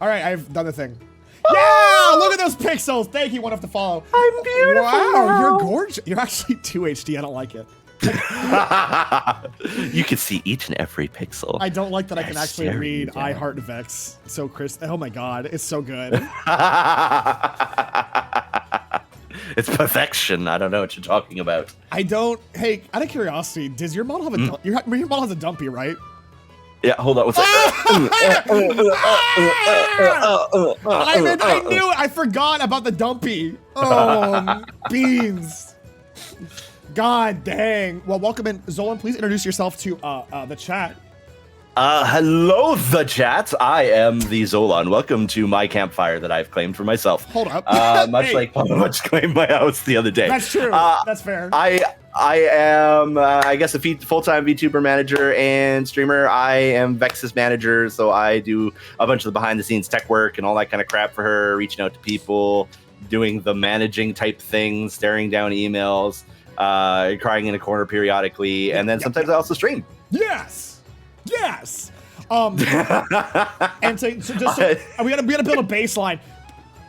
All right, I've done the thing. Yeah, look at those pixels. Thank you, one of to follow. I'm beautiful. Wow, you're gorgeous. You're actually 2 HD. I don't like it. You can see each and every pixel. I don't like that I can actually read I Heart Vex. So Chris, oh my God, it's so good. It's perfection. I don't know what you're talking about. I don't. Hey, out of curiosity, does your model have a? Your model has a dumpy, right? Yeah, hold on. What's that? I knew it. I forgot about the dumpy. Oh, beans. God dang. Well, welcome in. Zolon, please introduce yourself to the chat. Hello, the chat. I am the Zolon. Welcome to my campfire that I've claimed for myself. Hold up. Much like PapaMutt claimed my house the other day. That's true. That's fair. I am, I guess, a full-time VTuber manager and streamer. I am Vex's manager, so I do a bunch of the behind-the-scenes tech work and all that kind of crap for her, reaching out to people, doing the managing type things, staring down emails, crying in a corner periodically, and then sometimes I also stream. Yes. Yes. And so we gotta build a baseline.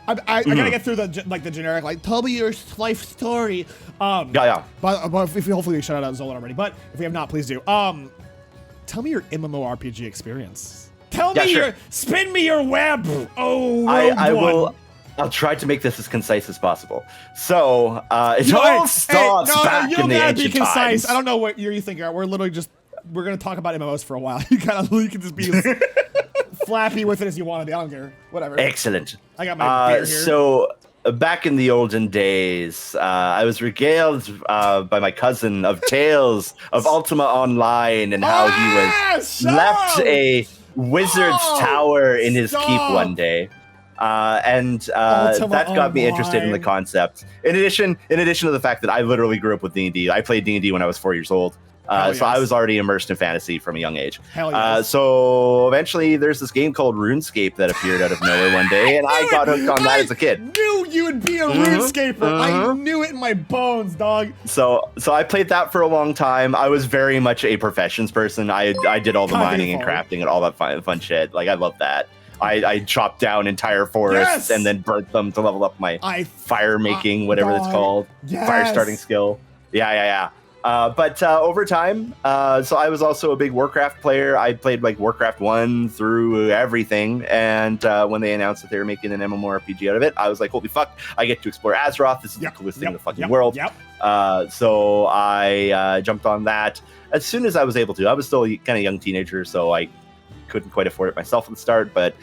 I gotta get through the generic, like, tell me your life story. Yeah. But if we hopefully we shut out Zolon already, but if we have not, please do. Tell me your MMORPG experience. Tell me spin me your web. Oh, I will. I'll try to make this as concise as possible. So it all starts back in the ancient times. I don't know what you think. We're literally we're gonna talk about MMOs for a while. You can just be as flappy with it as you want to be. I don't care. Whatever. Excellent. I got my beer here. So back in the olden days, I was regaled by my cousin of tales of Ultima Online and how he was left a wizard's tower in his keep one day. That got me interested in the concept. In addition to the fact that I literally grew up with D&D. I played D&D when I was 4 years old. So I was already immersed in fantasy from a young age. So eventually there's this game called RuneScape that appeared out of nowhere one day, and I got hooked on that as a kid. I knew you would be a RuneScaper. I knew it in my bones, dog. So I played that for a long time. I was very much a professions person. I did all the mining and crafting and all that fun shit. Like, I love that. I chopped down entire forests and then burnt them to level up my fire making, whatever it's called. Fire starting skill. Yeah. But over time, so I was also a big Warcraft player. I played like Warcraft 1 through everything. And when they announced that they were making an MMORPG out of it, I was like, holy fuck, I get to explore Azeroth. This is the coolest thing in the fucking world. So I jumped on that as soon as I was able to. I was still a kind of young teenager, so I couldn't quite afford it myself at the start. But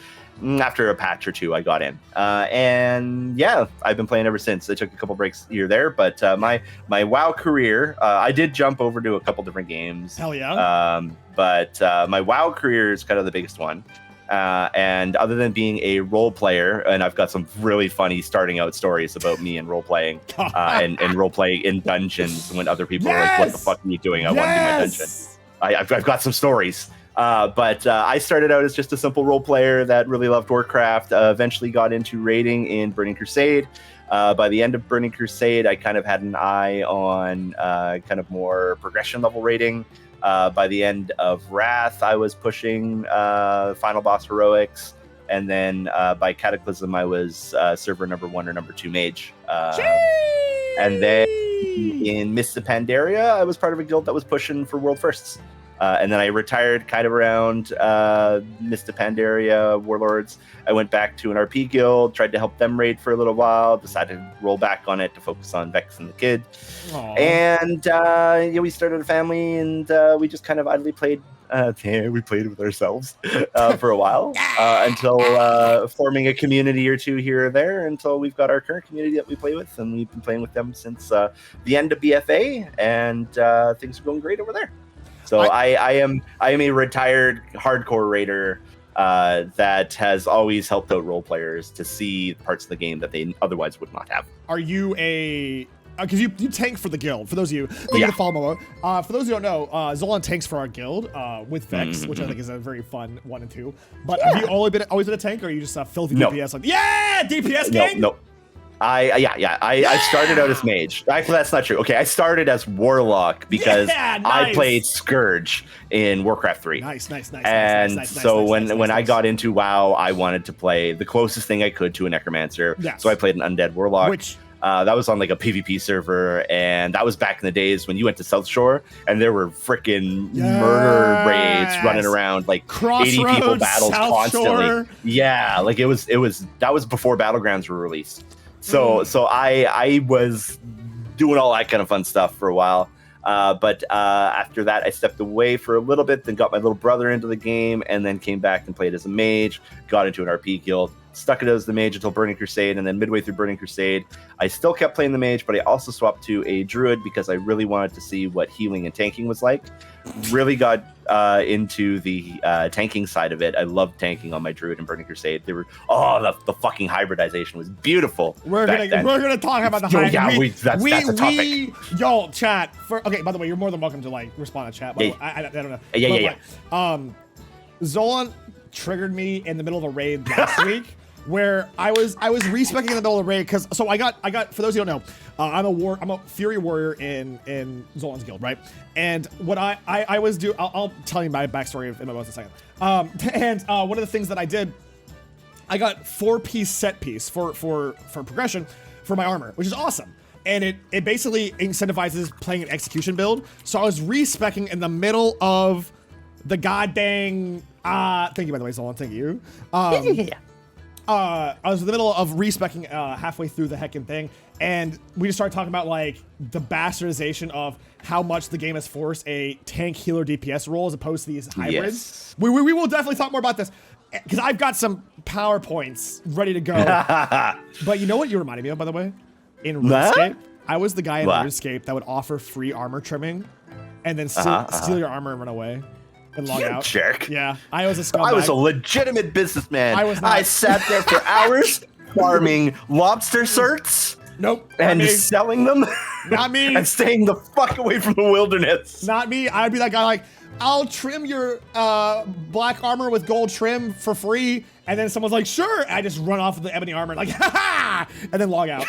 after a patch or two, I got in. And yeah, I've been playing ever since. I took a couple breaks here there, but my WoW career, I did jump over to a couple different games. Hell yeah. But my WoW career is kind of the biggest one. And other than being a role player, and I've got some really funny starting out stories about me and role playing, and role playing in dungeons when other people are like, what the fuck are you doing? I want to do my dungeon. I've got some stories. But I started out as just a simple role player that really loved Warcraft, eventually got into raiding in Burning Crusade. By the end of Burning Crusade, I kind of had an eye on kind of more progression level raiding. By the end of Wrath, I was pushing Final Boss Heroics. And then by Cataclysm, I was server number 1 or number 2 mage. And then in Mists of Pandaria, I was part of a guild that was pushing for world firsts. And then I retired kind of around Mists of Pandaria Warlords. I went back to an RP guild, tried to help them raid for a little while, decided to roll back on it to focus on Vex and the kid. Aww. And we started a family, and we just kind of idly played. We played with ourselves for a while until forming a community or two here or there until we've got our current community that we play with, and we've been playing with them since the end of BFA, and things are going great over there. So I am a retired hardcore raider that has always helped out role players to see parts of the game that they otherwise would not have. Are you a because you tank for the guild? For those of you that to follow Momo, for those who don't know, Zolon tanks for our guild with Vex, which I think is a very fun 1 and 2. But have you always been a tank, or are you just a filthy DPS? Like DPS gang? No. I started out as mage. Actually, that's not true. Okay, I started as warlock because I played Scourge in Warcraft 3. Nice. And so when I got into WoW, I wanted to play the closest thing I could to a necromancer. Yes. So I played an undead warlock. Which that was on like a PvP server, and that was back in the days when you went to South Shore and there were freaking murder raids running around, like Crossroads, 80 people battles South constantly. Shore. Yeah, like that was before Battlegrounds were released. So I was doing all that kind of fun stuff for a while. But after that, I stepped away for a little bit, then got my little brother into the game, and then came back and played as a mage, got into an RP guild, stuck it as the mage until Burning Crusade, and then midway through Burning Crusade, I still kept playing the mage, but I also swapped to a druid because I really wanted to see what healing and tanking was like. Really got into the tanking side of it. I loved tanking on my druid in Burning Crusade. They were the fucking hybridization was beautiful. We're gonna talk about the hybrid. Yeah, that's a topic. Yo, chat. Okay, by the way, you're more than welcome to like respond to chat. But I don't know. Yeah. Zolon triggered me in the middle of a raid last week, where I was respecking in the middle of the raid because I got for those who don't know, I'm a Fury Warrior in Zolon's guild, right? And what I was doing, I'll tell you my backstory in a second. And one of the things that I did, I got 4-piece set piece for progression for my armor, which is awesome. And it basically incentivizes playing an execution build. So I was respecking in the middle of the goddamn thank you, by the way, Zolon. Thank you. I was in the middle of respecking halfway through the heckin' thing, and we just started talking about like the bastardization of how much the game has forced a tank healer DPS role as opposed to these hybrids. Yes. We will definitely talk more about this because I've got some PowerPoints ready to go. But you know what you reminded me of, by the way? In RuneScape, I was the guy in RuneScape that would offer free armor trimming and then steal your armor and run away. And log out. Jerk. Yeah, I was a scumbag. I was a legitimate businessman. I sat there for hours farming lobster certs. Nope. And selling them. Not me. And staying the fuck away from the wilderness. Not me. I'd be that guy like, I'll trim your black armor with gold trim for free. And then someone's like, sure. I just run off with the ebony armor like, ha ha, and then log out.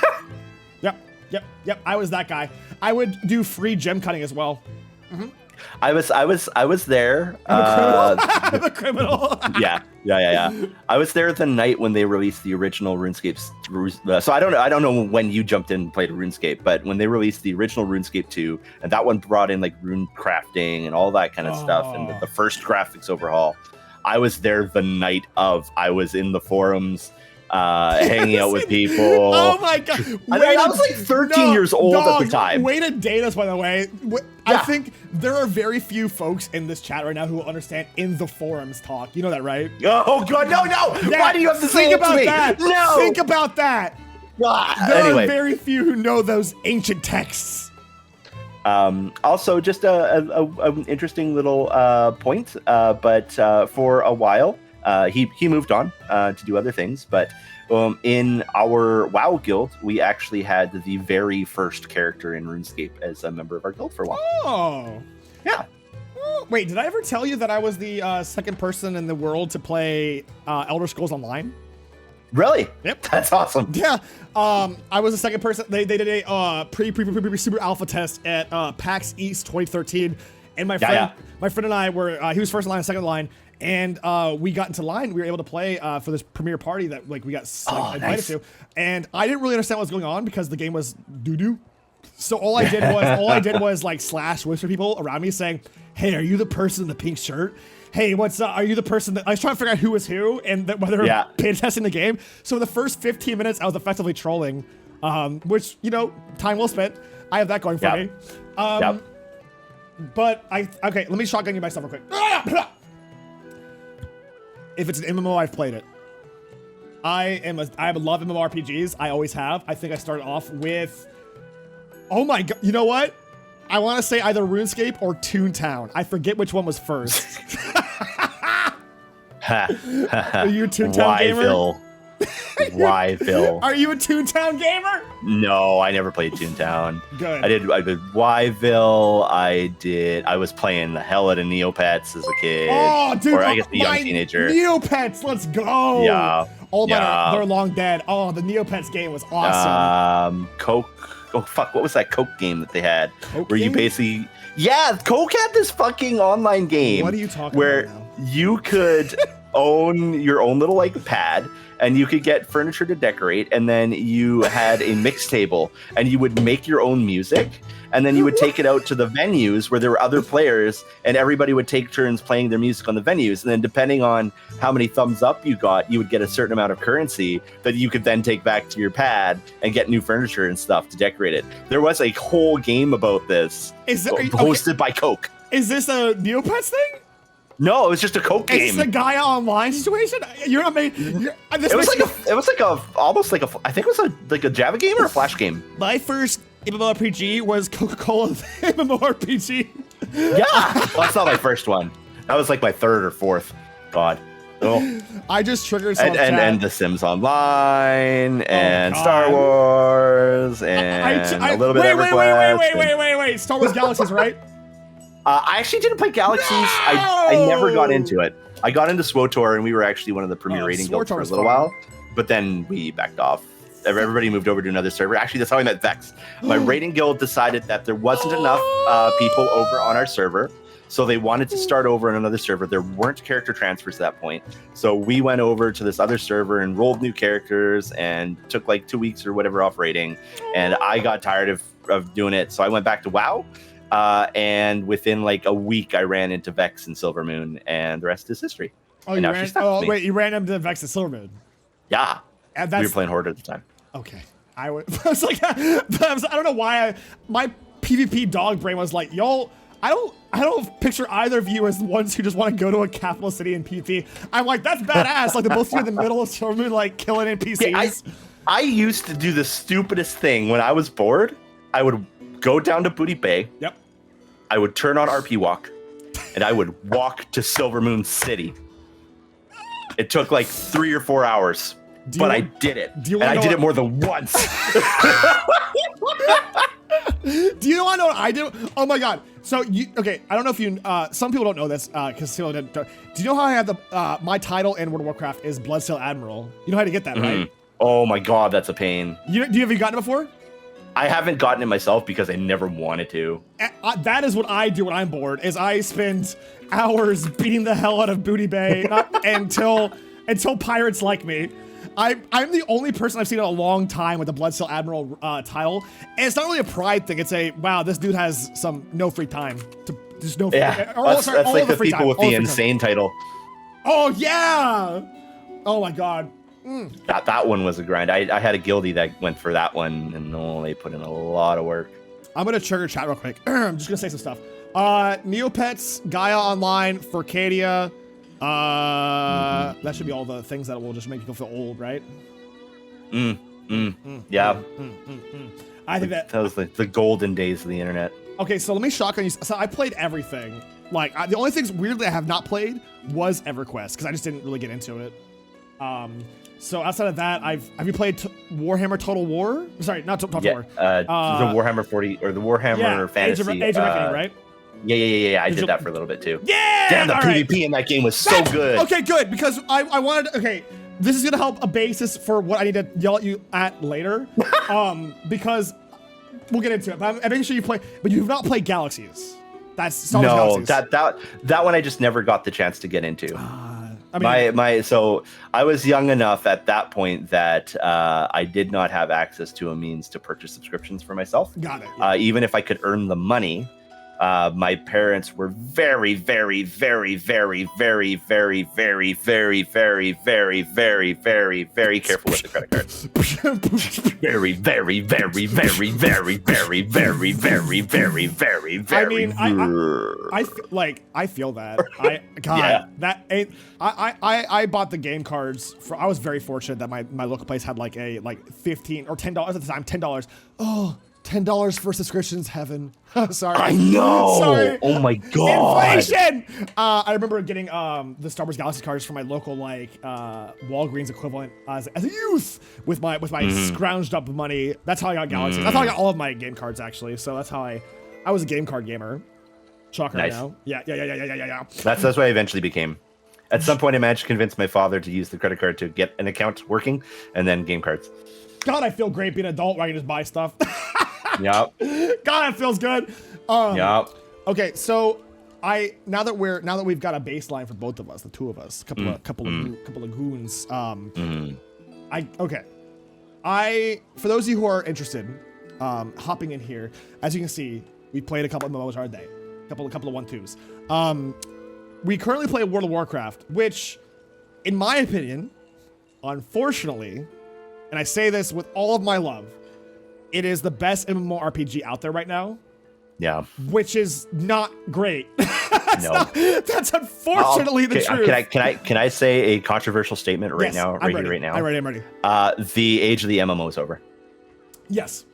Yep. I was that guy. I would do free gem cutting as well. Mm-hmm. I was there. I'm a criminal. Yeah. I was there the night when they released the original RuneScape. So I don't know when you jumped in and played RuneScape, but when they released the original RuneScape 2, and that one brought in like rune crafting and all that kind of stuff, and the first graphics overhaul, I was there the night of. I was in the forums. Hanging out with people. Oh my god! I was like 13 years old at the time. Way to date us, by the way. I think there are very few folks in this chat right now who will understand in the forums talk. You know that, right? Oh god, no! Yeah, why do you have to say it to me? No! Think about that. There are very few who know those ancient texts. Also, just an interesting little point. But for a while. He moved on to do other things, but in our WoW guild, we actually had the very first character in RuneScape as a member of our guild for a while. Oh, yeah. Wait, did I ever tell you that I was the second person in the world to play Elder Scrolls Online? Really? Yep. That's awesome. Yeah. I was the second person. They did a pre super alpha test at PAX East 2013, and my friend and I were he was first in line, second in line. And we got into line. We were able to play for this premiere party that like we got invited to, and I didn't really understand what was going on because the game was doo-doo. So all I did was like slash whisper people around me saying, "Hey, are you the person in the pink shirt? Hey, what's up? Are you the person that?" I was trying to figure out who was who and whether they were paid testing the game. So in the first 15 minutes, I was effectively trolling, which time well spent. I have that going for me. But okay, let me shotgun you myself real quick. If it's an MMO, I've played it. I love MMORPGs. I always have. I think I started off with, oh my god, you know what? I want to say either RuneScape or Toontown. I forget which one was first. Are you a Toontown gamer? Why, Phil? Are you a Toontown gamer? No, I never played Toontown. Good. I did Whyville. I was playing the hell out of Neopets as a kid. Oh, dude. Or I guess a young teenager. Neopets, let's go. Yeah. All mine Yeah. they're long dead. Oh, the Neopets game was awesome. Coke. Oh fuck! What was that Coke game that they had? Coke where you game? basically, yeah, Coke had this fucking online game. What are you talking where about now? you could own your own little like pad, and you could get furniture to decorate, and then you had a mix table, and you would make your own music, and then you would take it out to the venues where there were other players, and everybody would take turns playing their music on the venues, and then depending on how many thumbs up you got, you would get a certain amount of currency that you could then take back to your pad and get new furniture and stuff to decorate it. There was a whole game about this, hosted by Coke. Is this a Neopets thing? No, it was just a Coke game. It's the Gaia Online situation. You're not making. It was like almost like a. I think it was like a Java game or a Flash game. My first MMORPG was Coca-Cola MMORPG. Yeah, well, that's not my first one. That was like my third or fourth. God. Oh. I just triggered some and The Sims Online and Star Wars and a little bit of EverQuest. Wait. Star Wars Galaxies, right? I actually didn't play Galaxies. No! I never got into it. I got into SWOTOR, and we were actually one of the premier rating guilds for a little while. But then we backed off. Everybody moved over to another server. Actually, that's how I met Vex. My rating guild decided that there wasn't enough people over on our server. So they wanted to start over on another server. There weren't character transfers at that point. So we went over to this other server and rolled new characters and took like 2 weeks or whatever off rating. And I got tired of doing it. So I went back to WoW. And within like a week, I ran into Vex and Silvermoon, and the rest is history. Oh, you ran into Vex and Silvermoon? Yeah. And we were playing Horde at the time. Okay. I was like, I don't know why my PvP dog brain was like, y'all, I don't picture either of you as the ones who just want to go to a capital city and PvP. I'm like, that's badass. Like, the both of you in the middle of Silvermoon, like, killing NPCs. Yeah, I used to do the stupidest thing when I was bored. I would go down to Booty Bay. Yep. I would turn on RP Walk, and I would walk to Silvermoon City. It took like 3 or 4 hours, but I did it. And I did it more than once. Do you want to know what I do? Oh my god. So okay, I don't know if you some people don't know this because do you know how I have the my title in World of Warcraft is Bloodsail Admiral? You know how to get that, right? Oh my god, that's a pain. Do you have you gotten it before? I haven't gotten it myself because I never wanted to. That is what I do when I'm bored. Is I spend hours beating the hell out of Booty Bay until pirates like me. I'm the only person I've seen in a long time with the Bloodsail Admiral title, and it's not really a pride thing. It's a wow, this dude has no free time. There's no free time. That's like the people with the insane title. Oh yeah! Oh my god. That one was a grind. I had a guildie that went for that one, and they put in a lot of work. I'm gonna trigger chat real quick. I'm just gonna say some stuff. Neopets, Gaia Online, Furcadia. That should be all the things that will just make people feel old, right? Yeah. I think that was like the golden days of the internet. Okay, so let me shotgun you. So I played everything. Like the only things weirdly I have not played was EverQuest because I just didn't really get into it. So outside of that, have you played Warhammer Total War? Sorry, not Total War. The Warhammer 40 or the Warhammer Fantasy. Age of Reckoning, right? Yeah. I did that for a little bit too. Yeah. Damn, the PvP in that game was so good. Okay, good because I wanted. Okay, this is gonna help a basis for what I need to yell at you at later. Because we'll get into it. But I'm making sure you play. But you've not played Galaxies. That's Star Wars Galaxies. that one I just never got the chance to get into. So I was young enough at that point that I did not have access to a means to purchase subscriptions for myself. Got it. Yeah. Even if I could earn the money, my parents were very, very, very, very, very, very, very, very, very, very, very, very, very careful with the credit cards. Very, very, very, very, very, very, very, very, very, very, very. I mean, I feel that. I bought the game cards for. I was very fortunate that my local place had like $15 or $10 at the time. $10. Oh. $10 for subscriptions, heaven. Sorry. I know. Sorry. Oh my god. Inflation. I remember getting the Star Wars Galaxy cards from my local Walgreens equivalent as a youth with my scrounged up money. That's how I got Galaxy. That's how I got all of my game cards actually. So that's how I was a game card gamer. Shocker. Nice. Now. Yeah. That's what I eventually became. At some point, I managed to convince my father to use the credit card to get an account working, and then game cards. God, I feel great being an adult where I can just buy stuff. Yep. God, it feels good. Yep. Okay, so now that we've got a baseline for both of us, the two of us, couple of goons. For those of you who are interested, hopping in here, as you can see, we played a couple of MMOs our day, couple of 1-2s. We currently play World of Warcraft, which, in my opinion, unfortunately, and I say this with all of my love, it is the best MMORPG out there right now. Yeah. Which is not great. No. That's unfortunately the truth. Can I say a controversial statement right now? I'm ready. I'm ready. The age of the MMO is over. Yes.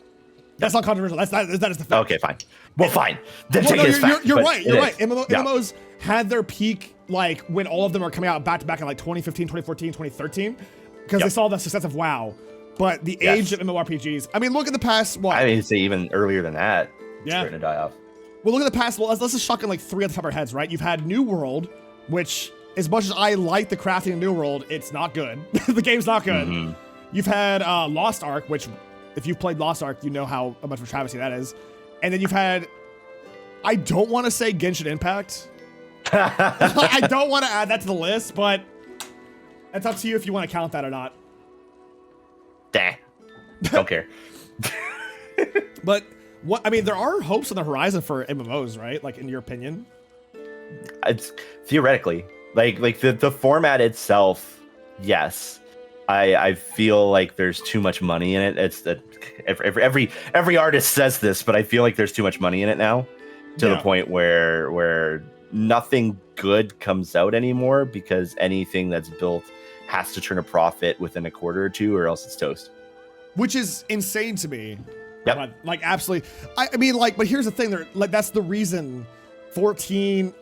That's not controversial. That is the fact. Okay, fine. Well, fine. Then well, take it as fact. You're right. You're right. Yeah. MMOs had their peak like when all of them are coming out back to back in like 2015, 2014, 2013, because they saw the success of WoW. But the age of MMORPGs, I mean, look at the past, what? I mean, say even earlier than that. It's starting to die off. Well, look at the past. Well, let's just shock in like 3 at the top of our heads, right? You've had New World, which, as much as I like the crafting in New World, it's not good. The game's not good. Mm-hmm. You've had Lost Ark, which, if you've played Lost Ark, you know how much of a travesty that is. And then you've had, I don't want to say Genshin Impact. I don't want to add that to the list, but it's up to you if you want to count that or not. Don't care. But what I mean, there are hopes on the horizon for MMOs, right? Like, in your opinion? It's theoretically, like the format itself, yes. I feel like there's too much money in it. It's that every artist says this, but I feel like there's too much money in it now, to the point where nothing good comes out anymore, because anything that's built has to turn a profit within a quarter or two, or else it's toast. Which is insane to me. Yep. Like, absolutely. I mean, like, but here's the thing. Like, that's the reason 14,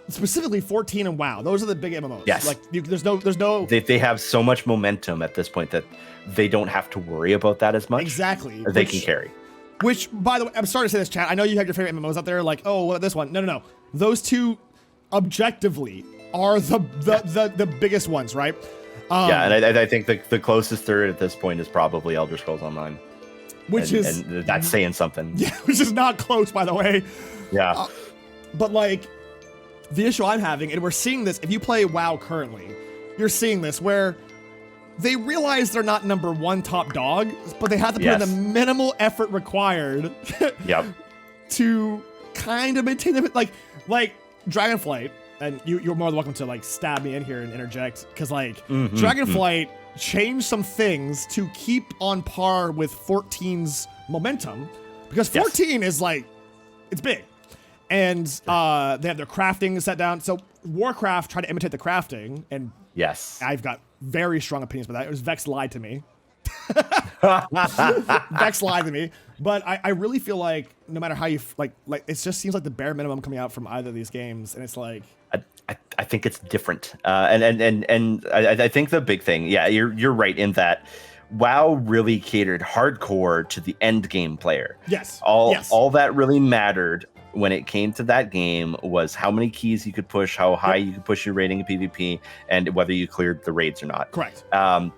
specifically 14 and WoW. Those are the big MMOs. Yes. Like, there's no. They have so much momentum at this point that they don't have to worry about that as much. Exactly. They can carry. Which, by the way, I'm sorry to say this, chat. I know you have your favorite MMOs out there. Like, oh, what this one? No. Those two, objectively, are the biggest ones, right? And I think the closest third at this point is probably Elder Scrolls Online, and that's saying something. Yeah, which is not close, by the way. Yeah. But like, the issue I'm having, and we're seeing this, if you play WoW currently, you're seeing this where they realize they're not number one top dog, but they have to put in the minimal effort required to kind of maintain them. Like Dragonflight, and you're more than welcome to like stab me in here and interject, because like Dragonflight changed some things to keep on par with 14's momentum, because 14 is like, it's big. And they have their crafting set down. So Warcraft tried to imitate the crafting, and I've got very strong opinions about that. It was Vex lied to me. Vex lied to me. But I really feel like no matter how you like it just seems like the bare minimum coming out from either of these games, and it's like I think it's different. And I think the big thing, you're right in that WoW really catered hardcore to the end game player. Yes. All that really mattered when it came to that game was how many keys you could push, how high you could push your rating in PvP, and whether you cleared the raids or not. Correct.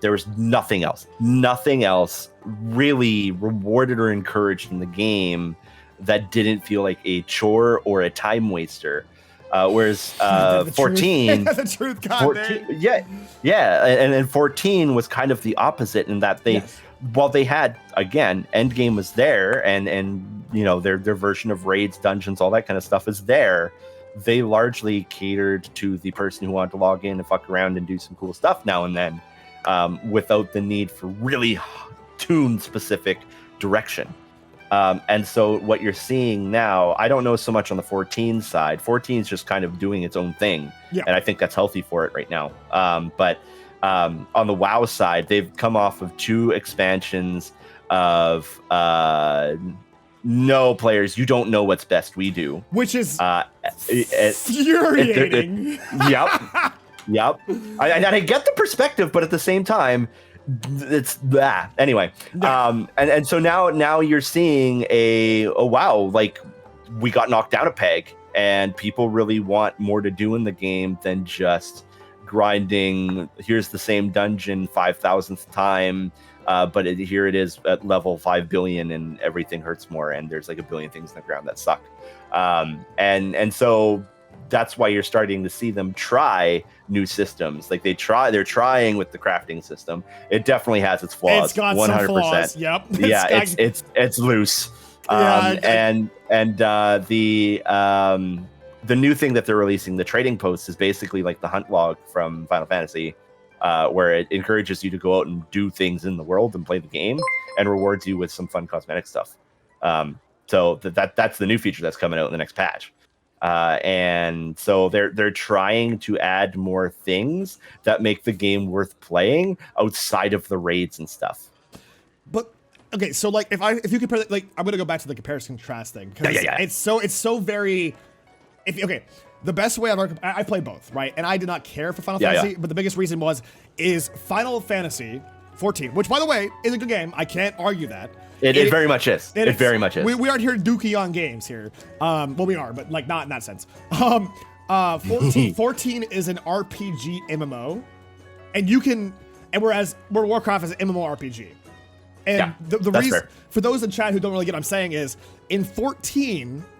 There was nothing else really rewarded or encouraged in the game that didn't feel like a chore or a time waster. Whereas 14, the truth, God 14 and 14 was kind of the opposite in that while they had, again, endgame was there, and you know, their version of raids, dungeons, all that kind of stuff is there, they largely catered to the person who wanted to log in and fuck around and do some cool stuff now and then, without the need for really tune specific direction. And so what you're seeing now, I don't know so much on the 14 side. 14 is just kind of doing its own thing, and I think that's healthy for it right now. But on the WoW side, they've come off of 2 expansions of no players, you don't know what's best, we do, which is infuriating. Yep. I get the perspective, but at the same time, it's that anyway. And so now you're seeing a wow, like, we got knocked down a peg, and people really want more to do in the game than just grinding. Here's the same dungeon 5,000th time, but here it is at level 5 billion, and everything hurts more, and there's like a billion things in the ground that suck. And so that's why you're starting to see them try new systems. Like they're trying with the crafting system. It definitely has its flaws. It's got 100%. some flaws. Yep. Yeah, it's loose. The new thing that they're releasing, the trading post, is basically like the hunt log from Final Fantasy, where it encourages you to go out and do things in the world and play the game, and rewards you with some fun cosmetic stuff. So that's the new feature that's coming out in the next patch. And so they're trying to add more things that make the game worth playing outside of the raids and stuff. But okay, so like if you compare, like, I'm gonna go back to the comparison contrast thing, because it's so very. The best way I play both, right? And I did not care for Final Fantasy, but the biggest reason is Final Fantasy 14, which, by the way, is a good game. I can't argue that. It very much is. It very much is. We aren't here dookie on games here. Well, we are, but like not in that sense. 14 is an RPG MMO, and whereas World of Warcraft is an MMORPG. And the reason for those in chat who don't really get what I'm saying is, in Final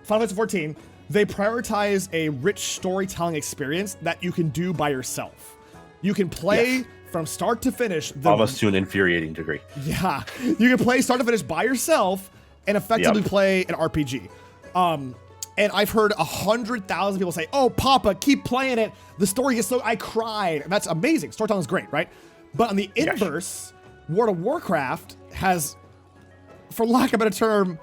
Fantasy 14, they prioritize a rich storytelling experience that you can do by yourself. You can play from start to finish. Almost to an infuriating degree. Yeah. You can play start to finish by yourself and effectively play an RPG. And I've heard 100,000 people say, "Oh, Papa, keep playing it. The story is so..." I cried. And that's amazing. Storytelling is great, right? But on the inverse, World of Warcraft has, for lack of a better term,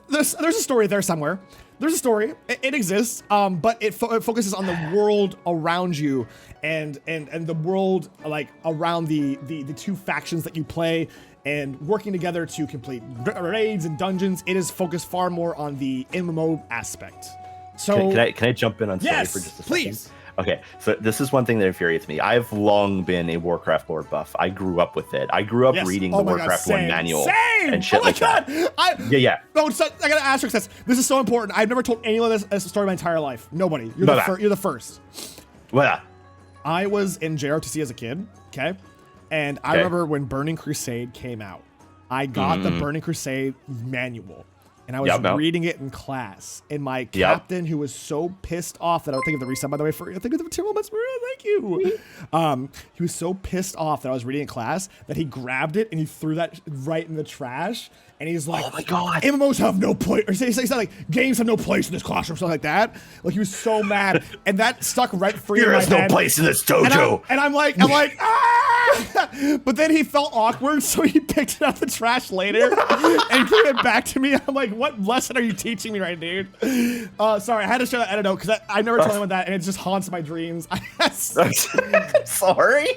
there's a story there somewhere. There's a story. It exists, but it focuses on the world around you and the world like around the two factions that you play, and working together to complete raids and dungeons. It is focused far more on the MMO aspect. So can I jump in on story for just a second? Please. Okay, so this is one thing that infuriates me. I've long been a Warcraft lore buff. I grew up with it. I grew up reading the Warcraft 1 manual and shit like that. No, so, I gotta ask this. This is so important. I've never told anyone this story my entire life. Nobody. You're the first. Well, I was in JRTC as a kid, okay? And I remember when Burning Crusade came out. I got the Burning Crusade manual. And I was reading it in class, and my captain, who was so pissed off that I would think of the reset, by the way, I think of the material months. Thank you. He was so pissed off that I was reading in class that he grabbed it and he threw that right in the trash. And he's like, "Oh my god, MMOs have no place," or say something like, "Games have no place in this classroom," something like that. Like, he was so mad, and that stuck right free in my head. There is no place in this dojo. And I'm like, ah! But then he felt awkward, so he picked it out the trash later and gave it back to me. I'm like, what lesson are you teaching me right, dude? Sorry, I had to show that anecdote because I never told anyone that, and it just haunts my dreams. Sorry.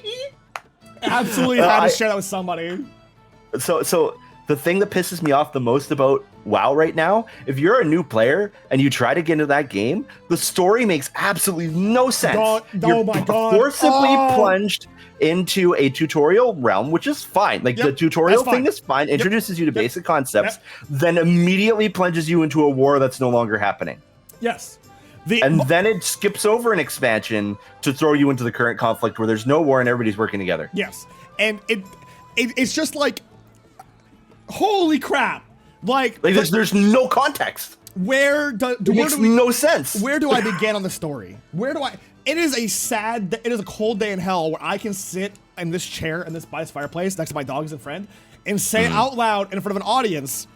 Absolutely had to share that with somebody. So the thing that pisses me off the most about WoW right now, if you're a new player and you try to get into that game, the story makes absolutely no sense. You're forcibly plunged into a tutorial realm, which is fine. Like, the tutorial thing is fine, introduces you to basic concepts, then immediately plunges you into a war that's no longer happening. Yes. And then it skips over an expansion to throw you into the current conflict where there's no war and everybody's working together. Yes. And it's just like, holy crap. Like there's no context. It makes no sense. Where do I begin on the story? It is a cold day in hell where I can sit in this chair by this fireplace next to my dogs and friend and say out loud in front of an audience,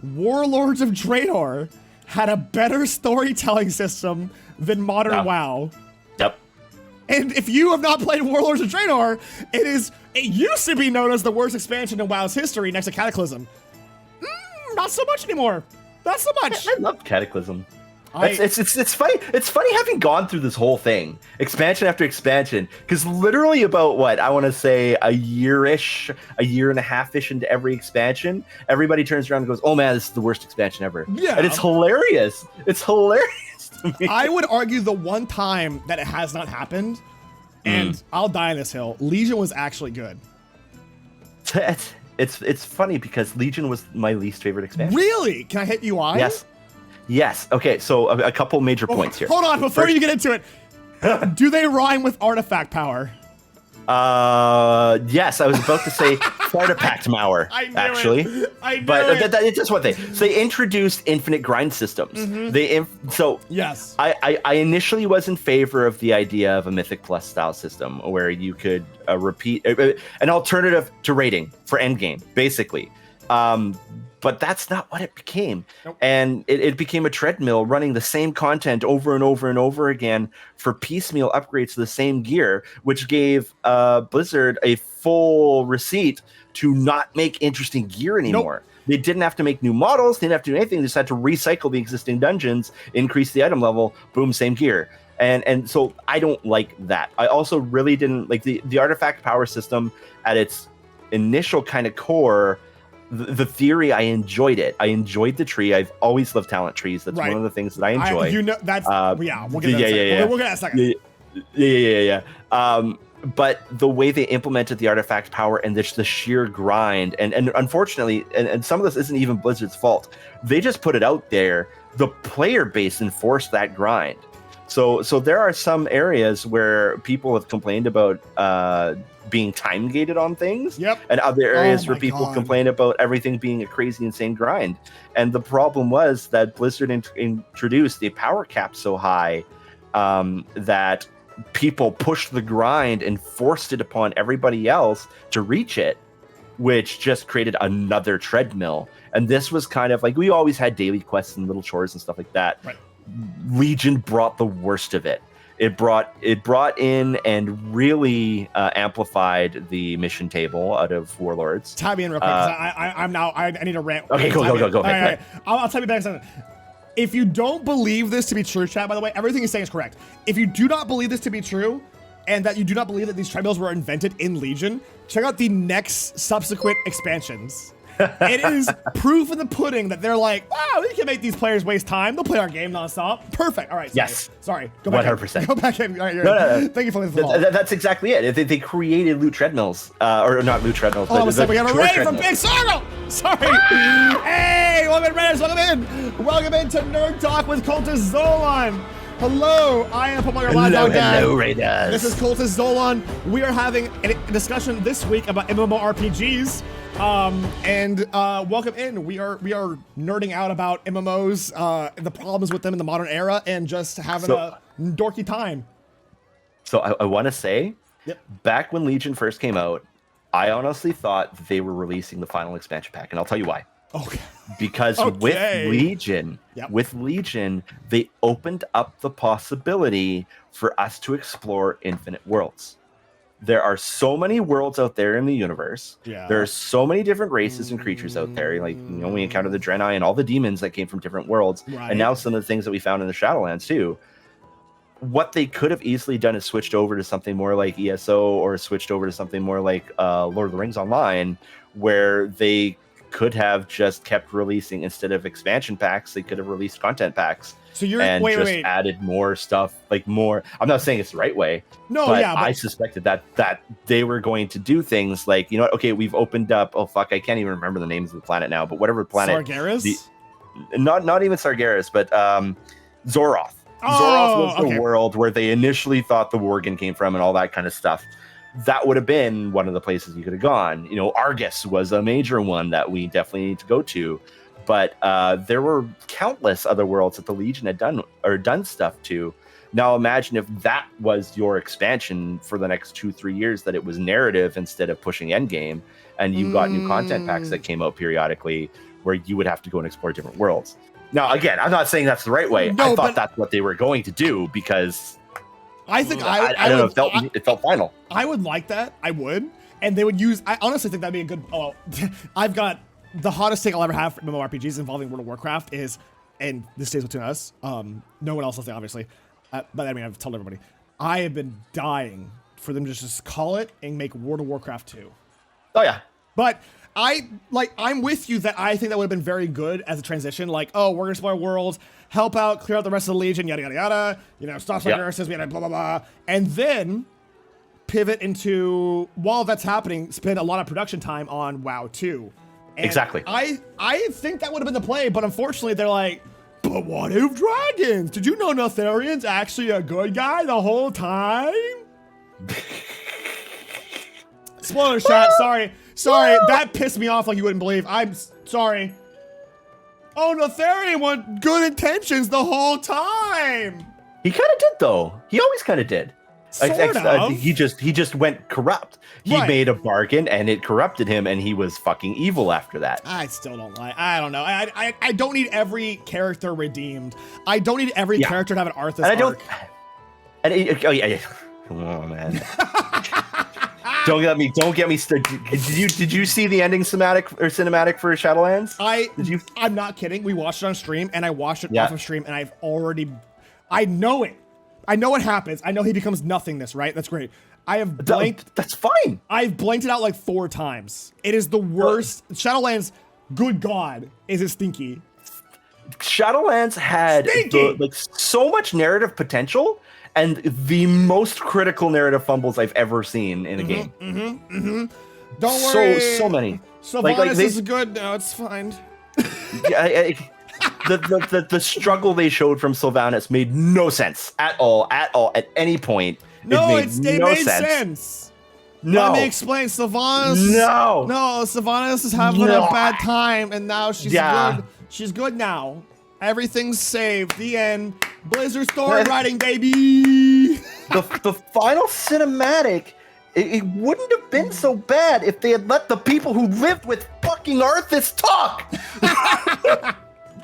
Warlords of Draenor had a better storytelling system than modern WoW. Yep. And if you have not played Warlords of Draenor, it used to be known as the worst expansion in WoW's history next to Cataclysm. Not so much anymore. Not so much. I love Cataclysm. It's funny. It's funny having gone through this whole thing, expansion after expansion, because literally about I want to say a year and a half-ish into every expansion, everybody turns around and goes, "Oh man, this is the worst expansion ever." Yeah. And it's hilarious. It's hilarious to me. I would argue the one time that it has not happened, and I'll die on this hill, Legion was actually good. It's funny because Legion was my least favorite expansion. Really? Can I hit UI? Yes. Okay, so a couple major points here. Hold on, before you get into it. Do they rhyme with artifact power? Yes, I was about to say Artifact Mauer, actually. I knew but it. It's just one thing. So they introduced infinite grind systems. Yes. I initially was in favor of the idea of a Mythic Plus style system where you could repeat an alternative to raiding for endgame, basically. But that's not what it became. Nope. And it became a treadmill running the same content over and over and over again for piecemeal upgrades to the same gear, which gave Blizzard a full receipt to not make interesting gear anymore. Nope. They didn't have to make new models. They didn't have to do anything. They just had to recycle the existing dungeons, increase the item level, boom, same gear. And so I don't like that. I also really didn't like the artifact power system at its initial kind of core. The theory, I enjoyed it. I enjoyed the tree. I've always loved talent trees. That's one of the things that I enjoy. We'll get that We'll get that second. Yeah. But the way they implemented the artifact power and the sheer grind, and unfortunately, and some of this isn't even Blizzard's fault. They just put it out there. The player base enforced that grind. So there are some areas where people have complained about being time gated on things. Yep. And other areas where people complain about everything being a crazy, insane grind. And the problem was that Blizzard introduced a power cap so high that people pushed the grind and forced it upon everybody else to reach it, which just created another treadmill. And this was kind of like, we always had daily quests and little chores and stuff like that. Right. Legion brought the worst of it. It brought in and really amplified the mission table out of Warlords. Tie me in real quick, because I need to rant. Okay, go ahead. All right. I'll tell you back in a second. If you don't believe this to be true, chat, by the way, everything he's saying is correct. If you do not believe this to be true, and that you do not believe that these treadmills were invented in Legion, check out the next subsequent expansions. It is proof in the pudding that they're like, wow, we can make these players waste time. They'll play our game nonstop. Perfect. All right. Sorry. Go back 100%. Go back in. All right, no. Thank you for the ball. That's exactly it. They created loot treadmills. Or not loot treadmills. All of a sudden, we got a raid from Big Sorrow. Sorry. Hey, welcome in, Raiders. Welcome in to Nerd Talk with CultistZolon. Hello, I am PapaMutt. Hello, Raiders. This is CultistZolon. We are having a discussion this week about MMORPGs. Welcome in. We are nerding out about MMOs, the problems with them in the modern era, and just having a dorky time. So I want to say, back when Legion first came out, I honestly thought that they were releasing the final expansion pack, and I'll tell you why. Okay. Because with Legion, they opened up the possibility for us to explore infinite worlds. There are so many worlds out there in the universe. Yeah. There are so many different races and creatures out there. Like, we encountered the Draenei and all the demons that came from different worlds. Right. And now some of the things that we found in the Shadowlands too. What they could have easily done is switched over to something more like ESO or switched over to something more like Lord of the Rings Online, where they could have just kept releasing, instead of expansion packs, they could have released content packs. So you're added more stuff, like more. I'm not saying it's the right way. No, but I suspected that they were going to do things like, okay, we've opened up. Oh fuck, I can't even remember the names of the planet now. But whatever planet, Sargeras. Not even Sargeras, but Zoroth. Zoroth was the world where they initially thought the Worgen came from, and all that kind of stuff. That would have been one of the places you could have gone. Argus was a major one that we definitely need to go to. But there were countless other worlds that the Legion had done stuff to. Now imagine if that was your expansion for the next 2-3 years, that it was narrative instead of pushing endgame, and you got new content packs that came out periodically where you would have to go and explore different worlds. Now, again, I'm not saying that's the right way. I thought that's what they were going to do, because I think I don't know, it felt final. I would like that. I would. And they would use, I honestly think that'd be a good, I've got the hottest take I'll ever have for MMORPGs involving World of Warcraft is, and this stays between us, no one else will say, obviously, but I mean, I've told everybody, I have been dying for them to just call it and make World of Warcraft 2. Oh yeah. But I'm with you that I think that would have been very good as a transition. Like, we're gonna explore worlds, help out, clear out the rest of the Legion, yada yada yada. Stop like nurses, blah blah blah, and then pivot into, while that's happening, spend a lot of production time on WoW 2. And exactly. I think that would have been the play, but unfortunately they're like, But what if dragons? Did you know Notharian's actually a good guy the whole time? Spoilers, chat. Sorry. That pissed me off like you wouldn't believe. I'm sorry. Oh, Notharian had good intentions the whole time. He kind of did, though. He always kind of did. Sort of. He just went corrupt. He made a bargain, and it corrupted him, and he was fucking evil after that. I still don't like. I don't know. I don't need every character redeemed. I don't need every character to have an Arthas and I don't. arc. And oh man. Don't get me started. Did you see the ending cinematic for Shadowlands? I'm not kidding. We watched it on stream, and I watched it off of stream, and I know it. I know what happens. I know he becomes nothingness, right? That's great. I have blanked. That's fine. I've blanked it out like 4 times. It is the worst. Shadowlands, good God, is it stinky. Shadowlands had so much narrative potential and the most critical narrative fumbles I've ever seen in a game. Don't worry. So many. Sylvanas is good now. It's fine. The struggle they showed from Sylvanas made no sense at all, at any point. No, it made sense. No. Let me explain. Sylvanas. No, Sylvanas is having a bad time, and now she's good. She's good now. Everything's saved. The end. Blizzard story writing, baby. The final cinematic. It wouldn't have been so bad if they had let the people who lived with fucking Arthas talk.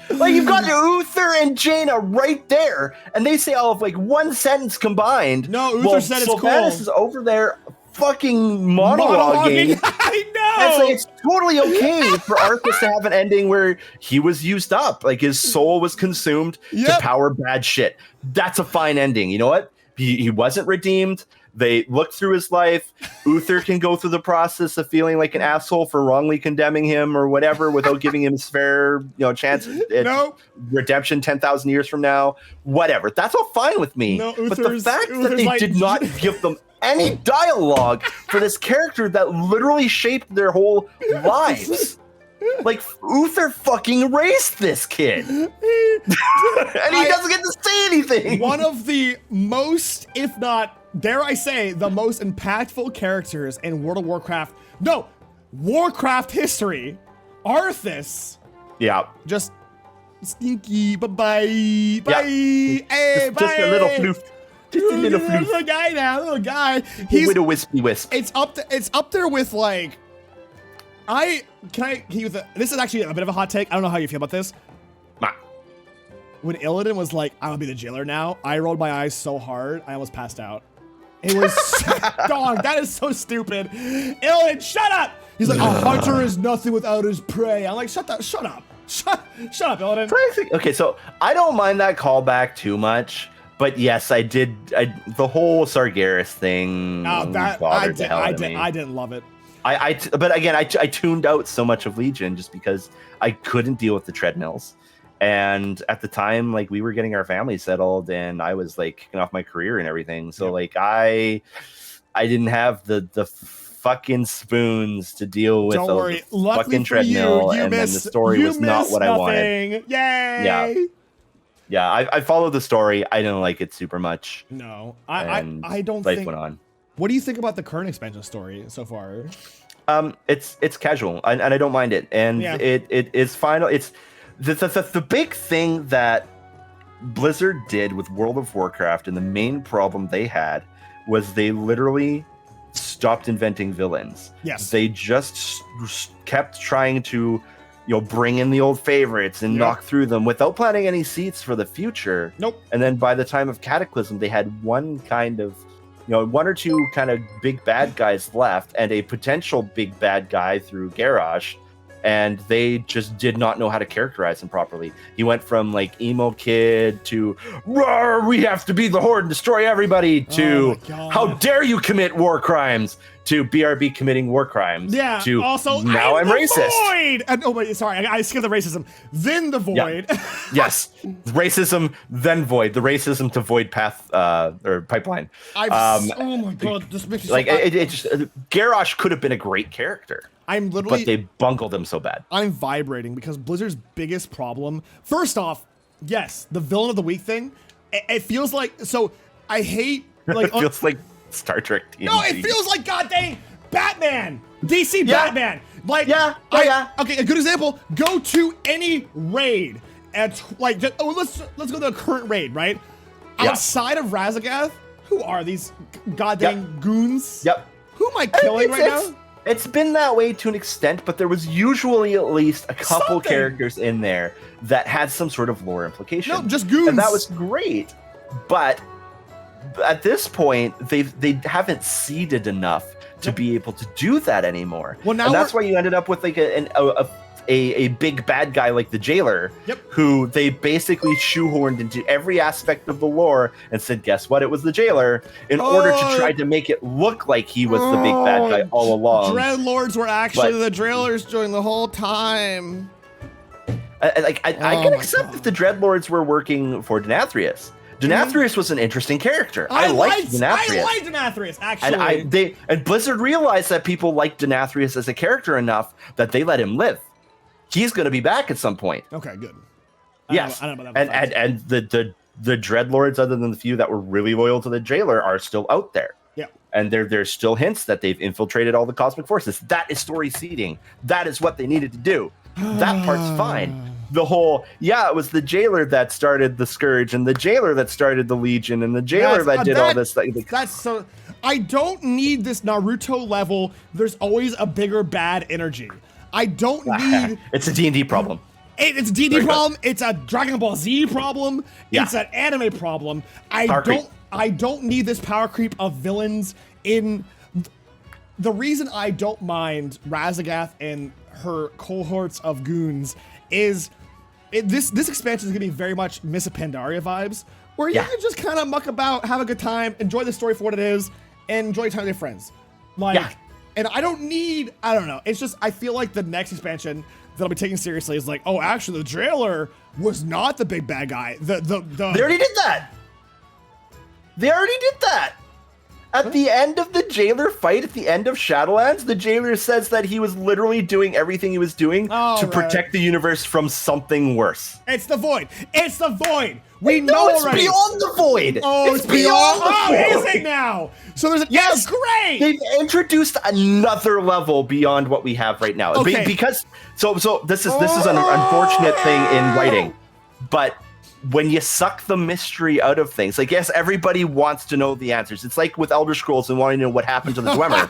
Like, you've got Uther and Jaina right there, and they say all of like one sentence combined. No, Uther said it's cool. Sylvanas is over there fucking monologuing. I know. It's totally okay for Arthas to have an ending where he was used up, like his soul was consumed to power bad shit. That's a fine ending. You know what? He wasn't redeemed. They looked through his life. Uther can go through the process of feeling like an asshole for wrongly condemning him or whatever without giving him his fair, chance at redemption 10,000 years from now. Whatever. That's all fine with me. No, but the fact that they did not give them any dialogue for this character that literally shaped their whole lives. Like, Uther fucking erased this kid. And he doesn't get to say anything. One of the most, if not, dare I say, the most impactful characters in World of Warcraft. No, Warcraft history. Arthas. Yeah. Just stinky. Bye-bye. Bye. Yeah. Hey, bye. Just a little floof. Just a little floof. Little guy now. Little guy. He's with a wispy wisp. It's up there with like. This is actually a bit of a hot take. I don't know how you feel about this. When Illidan was like, I'm gonna be the jailer now, I rolled my eyes so hard, I almost passed out. It was, dog, that is so stupid. Illidan, shut up! He's like, a hunter is nothing without his prey. I'm like, shut up. Shut up, Illidan. Okay, so I don't mind that callback too much, but yes, I did. The whole Sargeras thing. I didn't love it. But again, I tuned out so much of Legion just because I couldn't deal with the treadmills. And at the time, like, we were getting our family settled and I was like kicking off my career and everything. So like I didn't have the fucking spoons to deal with the fucking treadmill. And then the story was not what I wanted. Yay! Yeah, I followed the story. I didn't like it super much. No, I don't life think. Went on. What do you think about the current expansion story so far? It's casual and I don't mind it. And it is final. It's the big thing that Blizzard did with World of Warcraft, and the main problem they had was they literally stopped inventing villains. Yes. They just kept trying to, bring in the old favorites and knock through them without planting any seeds for the future. Nope. And then by the time of Cataclysm, they had one or two kind of big bad guys left and a potential big bad guy through Garrosh. And they just did not know how to characterize him properly. He went from like emo kid to we have to be the Horde and destroy everybody to how dare you commit war crimes to BRB committing war crimes. Yeah. To also, now I'm racist. Void! Oh wait, sorry, I skipped the racism. Then the void. Yeah. Yes, racism, then void. The racism to void path or pipeline. Oh my god, this makes me like it just Garrosh could have been a great character. But they bungled him so bad. I'm vibrating because Blizzard's biggest problem. First off, Yes, the villain of the week thing. It feels like, so I hate like it feels like Star Trek TNG. No, it feels like god dang Batman. DC Yeah. Batman. Like Yeah. Okay, a good example, go to any raid and like let's go to a current raid, right? Yeah. Outside of Razagath, who are these goddamn goons? Yep. Who am I killing right now? It's been that way to an extent, but there was usually at least a couple Something. characters in there that had some sort of lore implication. No, just goons. And that was great. But at this point, they haven't seeded enough to be able to do that anymore. Well, now and that's why you ended up with like a big bad guy like the Jailer, who they basically shoehorned into every aspect of the lore and said, guess what? It was the Jailer, in order to try to make it look like he was the big bad guy all along. Dreadlords were actually the Drailers during the whole time. I can accept if the Dreadlords were working for Denathrius. Denathrius was an interesting character. I liked Denathrius. I liked Denathrius, actually. And Blizzard realized that people liked Denathrius as a character enough that they let him live. He's going to be back at some point. Okay, good. Yes. I don't know about that. And the Dreadlords, other than the few that were really loyal to the Jailer, are still out there. Yeah. And there's still hints that they've infiltrated all the cosmic forces. That is story seeding. That is what they needed to do. That part's fine. The whole, it was the Jailer that started the Scourge, and the Jailer that started the Legion, and the Jailer that did all this. That's so. I don't need this Naruto level. There's always a bigger bad energy. I don't need. It's a D&D problem. It's a D&D problem. It's a Dragon Ball Z problem. Yeah. It's an anime problem. I don't need this power creep of villains in. The reason I don't mind Razagath and her cohorts of goons is this expansion is gonna be very much Miss Pandaria vibes, where you can just kind of muck about, have a good time, enjoy the story for what it is, and enjoy time with your friends. And I don't know. It's just, I feel like the next expansion that'll be taken seriously is like, oh, actually, the Jailer was not the big bad guy. They already did that. At the end of the Jailer fight, at the end of Shadowlands, the Jailer says that he was literally doing everything he was doing to protect the universe from something worse. It's the Void. It's the Void. We know it's already. Beyond the Void. Oh, it's beyond the Void. Is it now? So there's yes, great. They've introduced another level beyond what we have right now. Okay. Because this is an unfortunate thing in writing, but when you suck the mystery out of things, like, yes, everybody wants to know the answers. It's like with Elder Scrolls and wanting to know what happened to the Dwemer.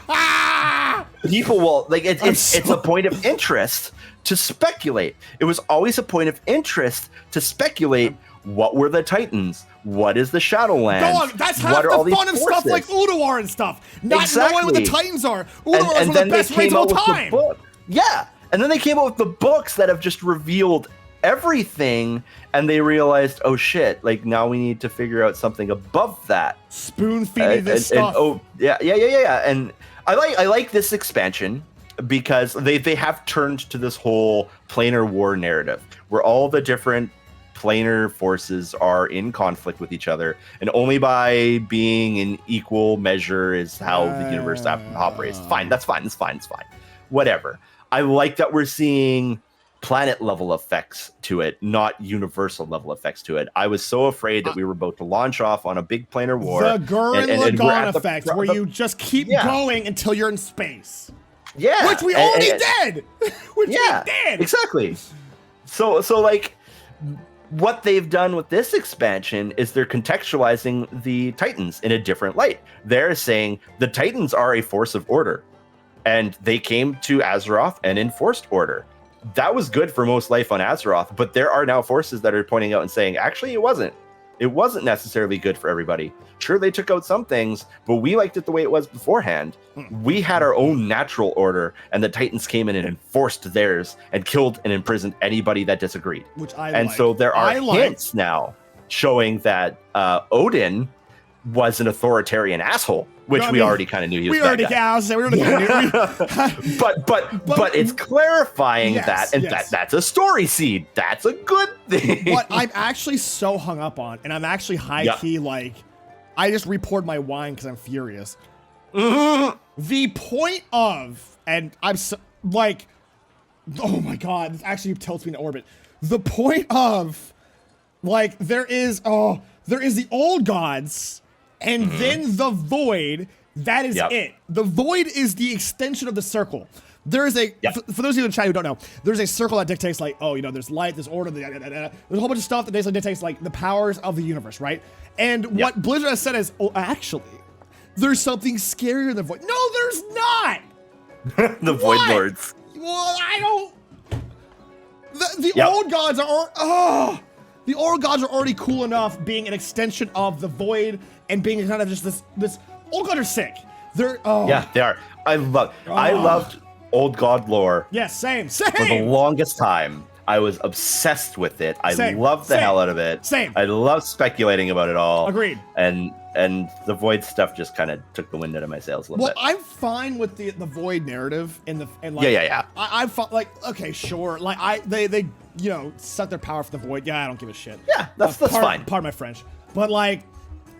People will, like, it's a point of interest to speculate. It was always a point of interest to speculate, what were the Titans? What is the Shadowlands? Dog, that's half the fun of stuff like Ulduar and stuff. Not knowing what the Titans are. Ulduar is one of the best raids of all time. Yeah, and then they came out with the books that have just revealed everything, and they realized, oh shit, like, now we need to figure out something above that. Spoon feeding this stuff. And I like this expansion because they have turned to this whole planar war narrative where all the different planar forces are in conflict with each other, and only by being in equal measure is how the universe operates. That's fine. Whatever. I like that we're seeing planet level effects to it, not universal level effects to it. I was so afraid that we were about to launch off on a big planar war. The Gurren Lagann effect, where you just keep going until you're in space. Yeah. Which we already did. We did. Exactly. So like, what they've done with this expansion is they're contextualizing the Titans in a different light. They're saying the Titans are a force of order, and they came to Azeroth and enforced order. That was good for most life on Azeroth, but there are now forces that are pointing out and saying, actually, it wasn't. It wasn't necessarily good for everybody. Sure, they took out some things, but we liked it the way it was beforehand. We had our own natural order, and the Titans came in and enforced theirs and killed and imprisoned anybody that disagreed. So there are hints now showing that Odin was an authoritarian asshole, which we already kind of knew he was. But it's clarifying that, and that's a story seed. That's a good thing. What I'm actually so hung up on, and I'm actually high key like, I just repoured my wine because I'm furious. The point of, and I'm so, like, oh my god, this actually tilts me into orbit. The point of Like there is the old gods, and then the void. That is it. The void is the extension of the circle. There is a for those of you in chat who don't know, there's a circle that dictates like, oh, you know, there's light, there's order, there's a whole bunch of stuff that basically dictates like the powers of the universe, right? And what Blizzard has said is, oh, actually, there's something scarier than the void. No, there's not. The Void Lords. Well, I don't. The old gods are. The old gods are already cool enough being an extension of the void and being kind of just this. Old gods are sick. They're yeah, they are. I loved old god lore. Yes, same. For the longest time, I was obsessed with it. I loved the hell out of it. Same. I loved speculating about it all. Agreed. And the void stuff just kind of took the wind out of my sails a little bit. Well, I'm fine with the void narrative and like yeah. I'm like, okay, sure. Like they you know, suck their power for the void. Yeah, I don't give a shit. Yeah, that's fine. Pardon my French. But like,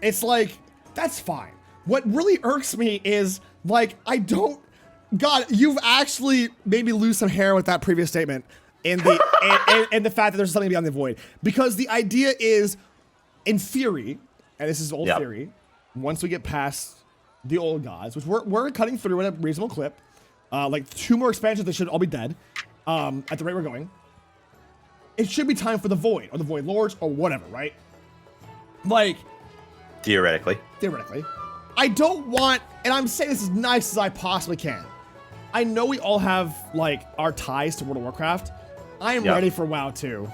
it's like, that's fine. What really irks me is like, God, you've actually made me lose some hair with that previous statement and the fact that there's something beyond the void. Because the idea is, in theory, and this is old theory, once we get past the old gods, which we're cutting through at a reasonable clip, like 2 more expansions, they should all be dead, at the rate we're going. It should be time for the void, or the void lords, or whatever, right? Like, Theoretically. I don't want, and I'm saying this as nice as I possibly can. I know we all have like our ties to World of Warcraft. I am ready for WoW 2.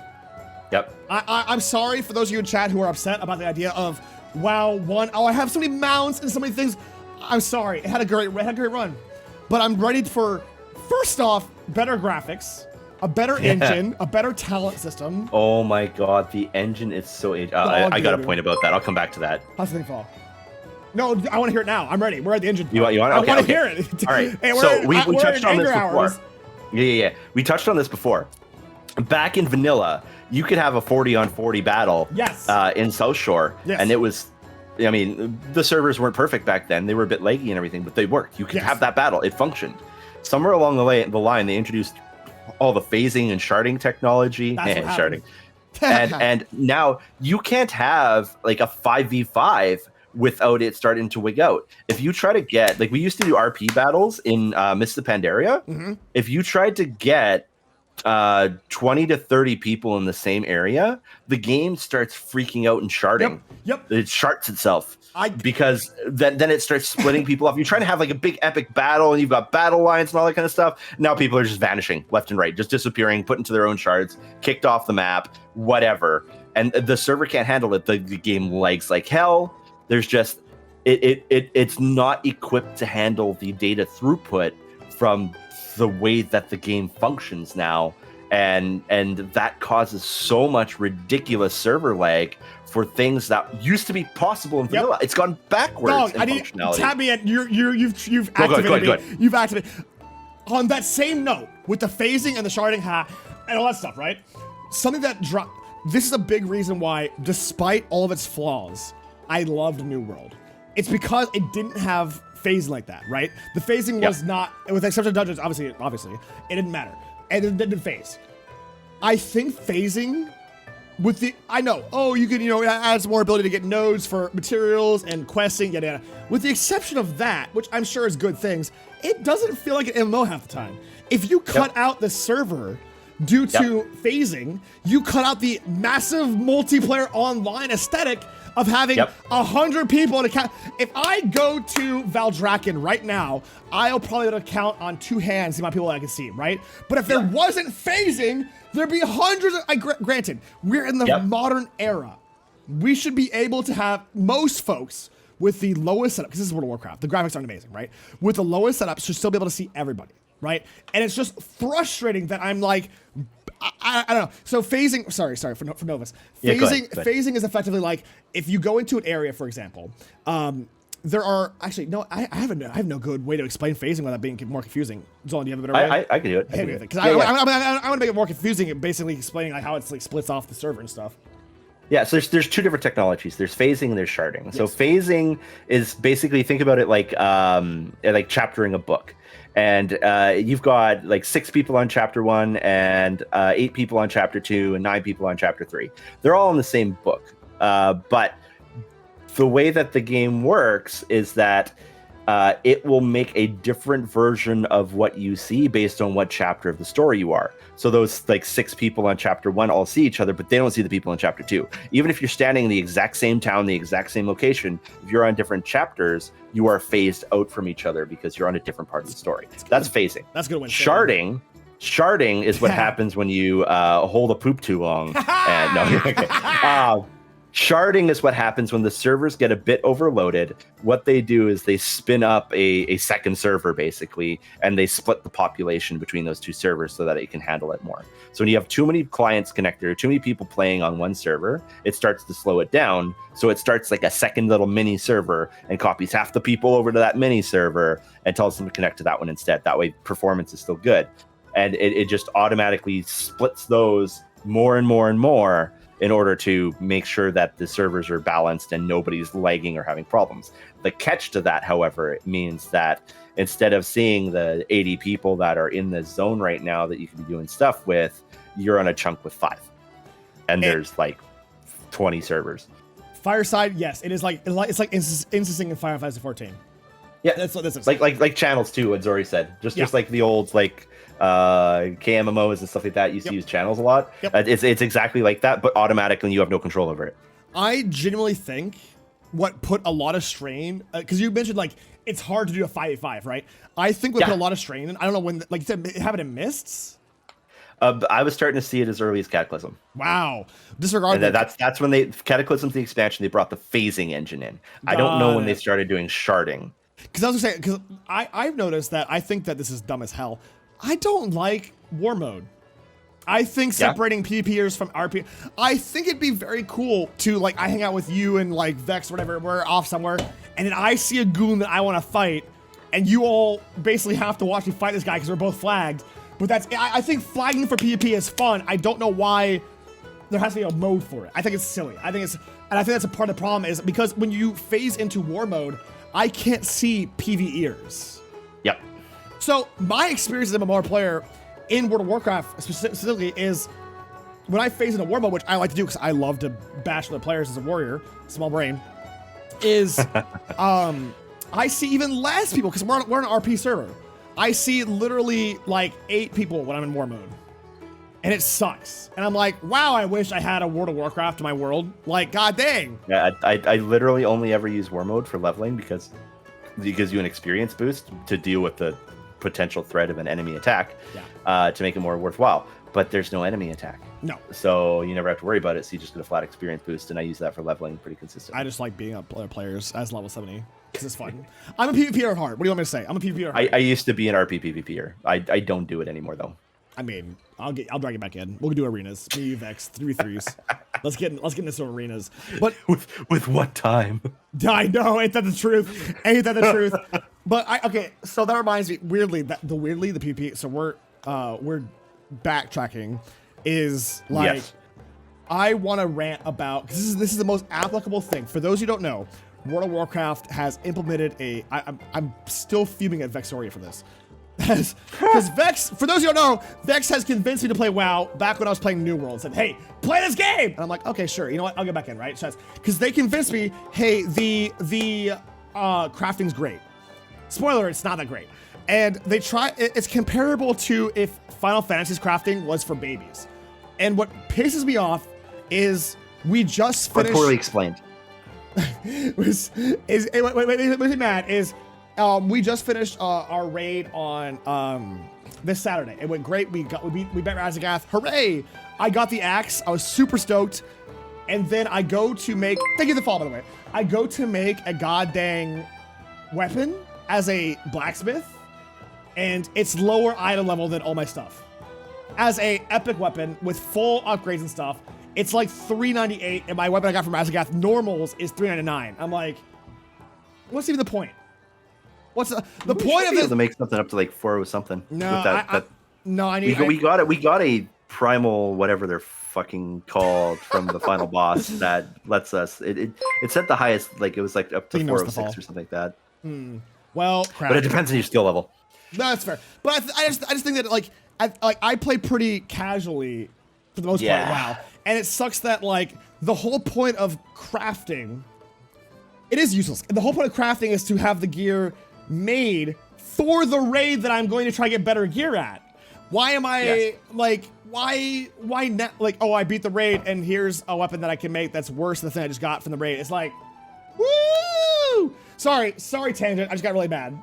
Yep. I'm sorry for those of you in chat who are upset about the idea of WoW 1. Oh, I have so many mounts and so many things. I'm sorry. It had a great run. But I'm ready for, first off, better graphics, a better engine, a better talent system. Oh my god, the engine is so... I got a point about that. I'll come back to that. How's the thing fall? No, I want to hear it now. I'm ready. We're at the engine. You want? I want to hear it. All right. Hey, so we touched on this before. Yeah. We touched on this before. Back in vanilla, you could have a 40-on-40 battle. Yes. In South Shore, and it was... I mean, the servers weren't perfect back then. They were a bit laggy and everything, but they worked. You could have that battle. It functioned. Somewhere along the line, they introduced all the phasing and sharding technology. And now you can't have like a 5v5 without it starting to wig out. If you try to get, like we used to do RP battles in Mists of Pandaria, if you tried to get 20 to 30 people in the same area, the game starts freaking out and sharding. Yep. It sharts itself. Because then it starts splitting people off. You're trying to have like a big epic battle and you've got battle lines and all that kind of stuff. Now people are just vanishing left and right, just disappearing, put into their own shards, kicked off the map, whatever. And the server can't handle it. The game lags like hell. There's just it's not equipped to handle the data throughput from the way that the game functions now. And that causes so much ridiculous server lag for things that used to be possible in vanilla. It's gone backwards in functionality. Tap me in. You've activated me. You've activated. On that same note, with the phasing and the sharding, and all that stuff, right? Something that dropped. This is a big reason why, despite all of its flaws, I loved New World. It's because it didn't have phasing like that, right? The phasing was not, with the exception of dungeons, obviously, it didn't matter. And it didn't phase. I think phasing with the, you can, add some more ability to get nodes for materials and questing, yada yada. With the exception of that, which I'm sure is good things, it doesn't feel like an MMO half the time. If you cut out the server due to phasing, you cut out the massive multiplayer online aesthetic of having 100 people in a count. If I go to Valdrakken right now, I'll probably be able to count on 2 hands the amount of people that I can see, right? But if there wasn't phasing, there'd be hundreds of, granted, we're in the modern era. We should be able to have most folks with the lowest setup, because this is World of Warcraft, the graphics aren't amazing, right? With the lowest setup, should still be able to see everybody, right? And it's just frustrating that I'm like, I don't know. So phasing, sorry for Novus. Phasing is effectively like, if you go into an area, for example, there are actually I have no good way to explain phasing without being more confusing. Zolon, do you have a better way? I can do it. Because I want to make it more confusing, basically explaining like how it's like splits off the server and stuff. Yeah, so there's 2 different technologies. There's phasing and there's sharding. So phasing is basically, think about it like chaptering a book. And you've got like 6 people on chapter 1 and 8 people on chapter 2 and 9 people on chapter 3. They're all in the same book. But the way that the game works is that it will make a different version of what you see based on what chapter of the story you are. So those like 6 people on chapter 1 all see each other, but they don't see the people in chapter 2. Even if you're standing in the exact same town, the exact same location, if you're on different chapters, you are phased out from each other because you're on a different part of the story. That's phasing. That's good one. Sharding is what happens when you hold a poop too long. And no, okay. Sharding is what happens when the servers get a bit overloaded. What they do is they spin up a second server, basically, and they split the population between those 2 servers so that it can handle it more. So when you have too many clients connected or too many people playing on one server, it starts to slow it down. So it starts like a second little mini server and copies half the people over to that mini server and tells them to connect to that one instead. That way performance is still good. And it just automatically splits those more and more and more in order to make sure that the servers are balanced and nobody's lagging or having problems. The catch to that, however, it means that instead of seeing the 80 people that are in the zone right now that you can be doing stuff with, you're on a chunk with 5. And there's like 20 servers. Fireside, yes. It's like instancing in Final Fantasy 14. Yeah, that's what this is. Like channels too, what Zori said. Just like the old like KMMOs and stuff like that used to use channels a lot. It's exactly like that, but automatically you have no control over it. I genuinely think what put a lot of strain, because you mentioned like it's hard to do a 5v5, right? I think what put a lot of strain, and I don't know when, like you said, have it in Mists. I was starting to see it as early as Cataclysm. Wow. Disregard and that's when Cataclysm's the expansion, they brought the phasing engine in. I don't know when they started doing sharding. Because I was gonna say, because I've noticed that I think that this is dumb as hell. I don't like war mode. I think separating PvPers from RP. I think it'd be very cool to like I hang out with you and like Vex or whatever. We're off somewhere, and then I see a goon that I want to fight, and you all basically have to watch me fight this guy because we're both flagged. But I think flagging for PvP is fun. I don't know why there has to be a mode for it. I think it's silly. I think that's a part of the problem is because when you phase into war mode, I can't see PvEers. Yep. So my experience as a MMOR player in World of Warcraft specifically is when I phase into war mode, which I like to do because I love to bash other players as a warrior, small brain, is I see even less people because we're on an RP server. I see literally like 8 people when I'm in war mode. And it sucks. And I'm like, wow, I wish I had a World of Warcraft in my world. Like, god dang. Yeah, I literally only ever use war mode for leveling because it gives you an experience boost to deal with the potential threat of an enemy attack to make it more worthwhile. But there's no enemy attack. No. So you never have to worry about it. So you just get a flat experience boost. And I use that for leveling pretty consistently. I just like being up other players as level 70 because it's fun. I'm a PvPer at heart. What do you want me to say? I'm a PvPer at heart. I used to be an RP PvPer. I don't do it anymore though. I mean, I'll drag it back in. We'll do arenas. Me, you, Vex, 3v3s. Let's get into arenas. But with what time? I know, ain't that the truth? Ain't that the truth? But okay, so that reminds me. Weirdly, the PvP. So we're backtracking. Is like I want to rant about because this is the most applicable thing for those who don't know. World of Warcraft has implemented I'm still fuming at Vexoria for this. Because Vex, for those who don't know, Vex has convinced me to play WoW back when I was playing New World. Said, hey, play this game! And I'm like, okay, sure. You know what? I'll get back in, right? Because they convinced me, hey, the crafting's great. Spoiler, it's not that great. And they try, it's comparable to if Final Fantasy's crafting was for babies. And what pisses me off is we just finished... Poorly explained. What's mad is... we just finished our raid on this Saturday. It went great. We beat Razagath. Hooray! I got the axe. I was super stoked. And then I go to make... Thank you for the follow, by the way. I go to make a goddamn weapon as a blacksmith. And it's lower item level than all my stuff. As a epic weapon with full upgrades and stuff, it's like $398. And my weapon I got from Razagath normals is $399. I'm like, what's even the point? What's the point of this? To make something up to like 4 something. No, I need. We got it. We got a primal, whatever they're fucking called, from the final boss that lets us. It set the highest, like it was like up to 406 or something like that. Well, crap. But it depends on your skill level. No, that's fair. But I just think that like I play pretty casually for the most part. Wow, and it sucks that like the whole point of crafting, it is useless. The whole point of crafting is to have the gear made for the raid that I'm going to try to get better gear at. Why am I like why not like, oh, I beat the raid and here's a weapon that I can make that's worse than the thing I just got from the raid? It's like, woo! Sorry, tangent. I just got really mad.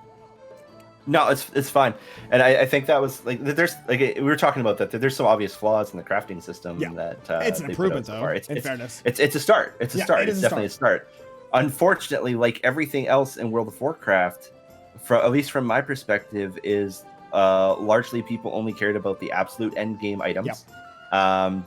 No, it's fine, and I think that was like there's like we were talking about that. There's some obvious flaws in the crafting system that it's an improvement though. In fairness, it's a start. It's a start. It's definitely a start. Unfortunately, like everything else in World of Warcraft, at least from my perspective, is largely people only cared about the absolute end game items.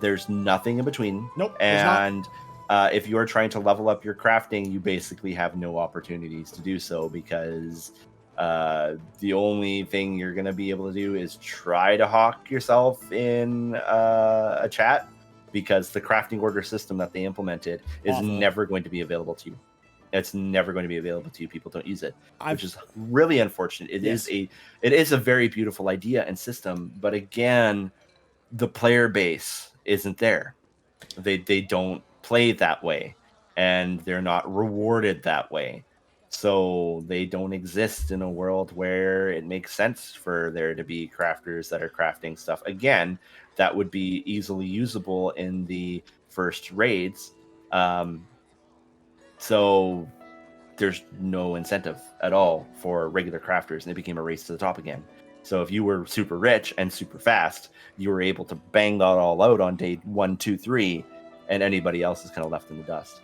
There's nothing in between. Nope. And if you are trying to level up your crafting, you basically have no opportunities to do so because the only thing you're going to be able to do is try to hawk yourself in a chat, because the crafting order system that they implemented is never going to be available to you. It's never going to be available to you. People don't use it, which is really unfortunate. It is a very beautiful idea and system, but again, the player base isn't there. They don't play that way, and they're not rewarded that way. So they don't exist in a world where it makes sense for there to be crafters that are crafting stuff. Again, that would be easily usable in the first raids. So there's no incentive at all for regular crafters, and it became a race to the top again. So if you were super rich and super fast, you were able to bang that all out on day 1, 2, 3, and anybody else is kind of left in the dust.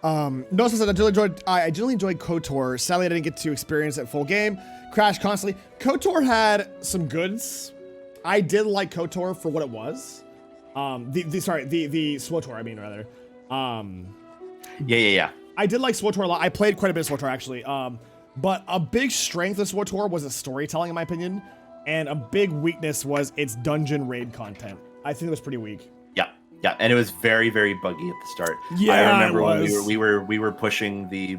No, says I generally enjoyed KOTOR. Sadly, I didn't get to experience it full game. Crashed constantly. KOTOR had some goods. I did like KOTOR for what it was. The SWTOR, I mean, rather. Yeah. I did like SWTOR a lot. I played quite a bit of SWTOR, actually. But a big strength of SWTOR was its storytelling, in my opinion. And a big weakness was its dungeon raid content. I think it was pretty weak. Yeah, and it was very, very buggy at the start. Yeah, I remember when we were pushing the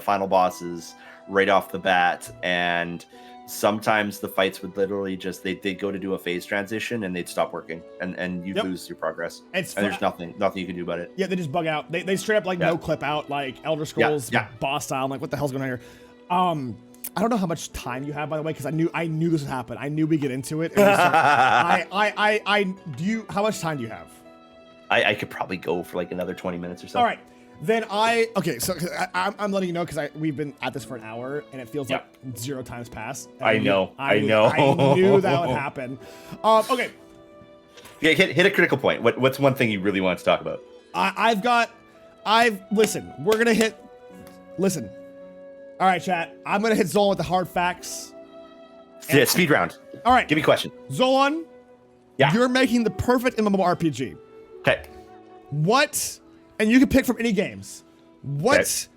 final bosses right off the bat, and sometimes the fights would literally just they'd go to do a phase transition and they'd stop working, and you'd lose your progress. And there's nothing you can do about it. Yeah, they just bug out. They straight up no clip out like Elder Scrolls boss style. I'm like, what the hell's going on here? I don't know how much time you have, by the way, because I knew this would happen. I knew we'd get into it. How much time do you have? I could probably go for like another 20 minutes or so. All right. Then so I'm letting you know because we've been at this for an hour and it feels like 0 times past. I know. I knew that would happen. Okay. Yeah, hit a critical point. What's one thing you really want to talk about? Listen. All right, chat. I'm gonna hit Zolon with the hard facts. Yeah, speed round. All right. Give me a question. Zolon. Yeah. You're making the perfect MMORPG. Okay. And you can pick from any games. What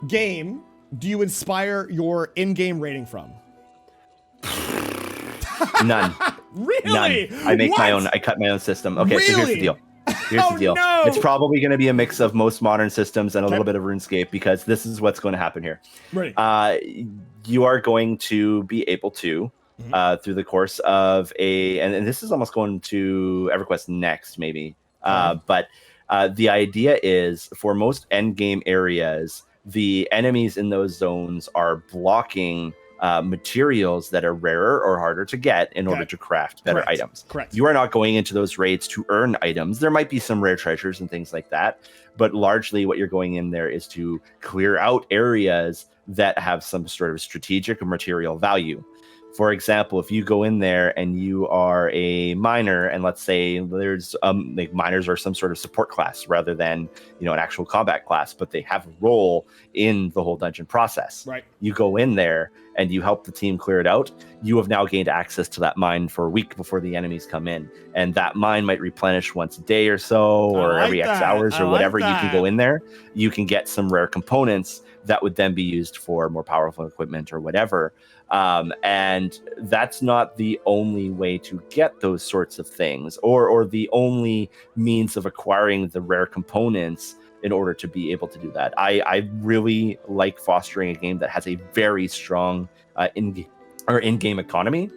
game do you inspire your in-game rating from? None. Really? None. I make my own. I cut my own system. Okay, so here's the deal. No. It's probably going to be a mix of most modern systems and a little bit of RuneScape, because this is what's going to happen here. Ready. You are going to be able to, through the course of and this is almost going to EverQuest next, maybe. But the idea is for most end game areas, the enemies in those zones are blocking materials that are rarer or harder to get in order to craft better items. Correct. You are not going into those raids to earn items. There might be some rare treasures and things like that, but largely what you're going in there is to clear out areas that have some sort of strategic or material value. For example, if you go in there and you are a miner, and let's say there's like miners are some sort of support class rather than an actual combat class, but they have a role in the whole dungeon process. Right. You go in there and you help the team clear it out. You have now gained access to that mine for a week before the enemies come in, and that mine might replenish once a day or so, or every X hours or whatever. You can go in there. You can get some rare components that would then be used for more powerful equipment or whatever. And that's not the only way to get those sorts of things, or the only means of acquiring the rare components in order to be able to do that. I really like fostering a game that has a very strong or in-game economy.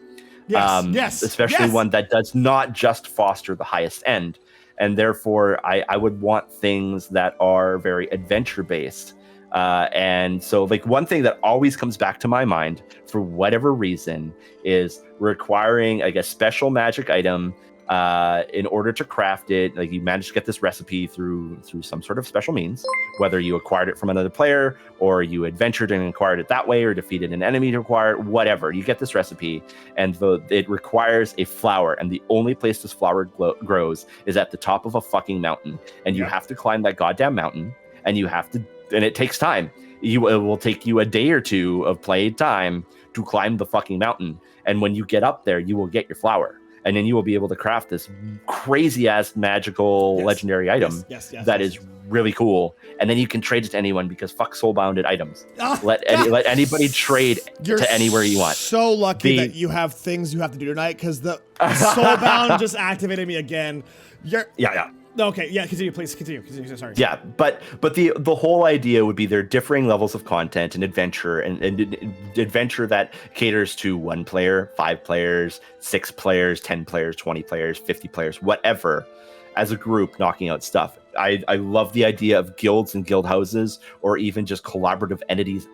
Yes, Especially one that does not just foster the highest end. And therefore, I would want things that are very adventure-based. And so, like, one thing that always comes back to my mind, for whatever reason, is requiring, I guess, special magic item in order to craft it. Like, you manage to get this recipe through some sort of special means, whether you acquired it from another player or you adventured and acquired it that way, or defeated an enemy to acquire it, whatever. You get this recipe, and it requires a flower, and the only place this flower grows is at the top of a fucking mountain, and you have to climb that goddamn mountain, and it takes time. It will take you a day or two of played time to climb the fucking mountain, and when you get up there, you will get your flower. And then you will be able to craft this crazy-ass magical legendary item that is really cool. And then you can trade it to anyone, because fuck soul-bounded items. Let anybody trade to anywhere you want. So lucky that you have things you have to do tonight, because the soulbound just activated me again. Yeah. Okay, yeah, continue, please. Continue, sorry. Yeah, but the whole idea would be there are differing levels of content and adventure, and adventure that caters to 1 player, 5 players, 6 players, 10 players, 20 players, 50 players, whatever, as a group knocking out stuff. I love the idea of guilds and guild houses, or even just collaborative entities,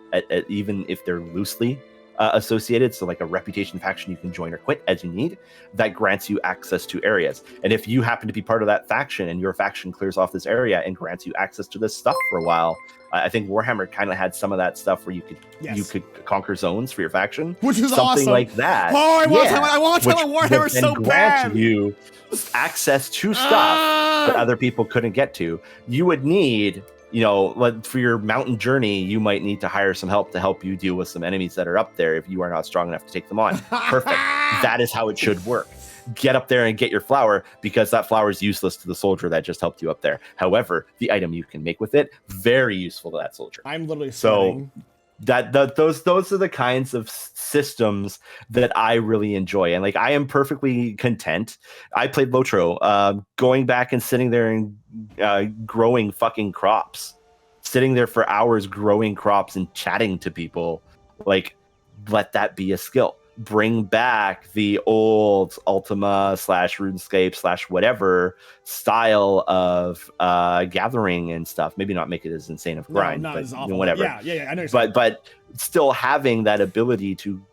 even if they're loosely associated. So like a reputation faction you can join or quit as you need, that grants you access to areas. And if you happen to be part of that faction, and your faction clears off this area and grants you access to this stuff for a while, I think Warhammer kind of had some of that stuff where you could conquer zones for your faction, which is something awesome. like that. Oh, I want to tell Warhammer so bad. Grant you access to stuff that other people couldn't get to. You would need, for your mountain journey, you might need to hire some help to help you deal with some enemies that are up there if you are not strong enough to take them on. Perfect. That is how it should work. Get up there and get your flower, because that flower is useless to the soldier that just helped you up there. However, the item you can make with it, very useful to that soldier. I'm literally sweating. Those are the kinds of systems that I really enjoy, and like I am perfectly content. I played Lotro, going back and sitting there and growing fucking crops, sitting there for hours growing crops and chatting to people. Like, let that be a skill. Bring back the old Ultima / RuneScape / whatever style of gathering and stuff. Maybe not make it as insane of grind, but whatever. Yeah, I know. But still having that ability to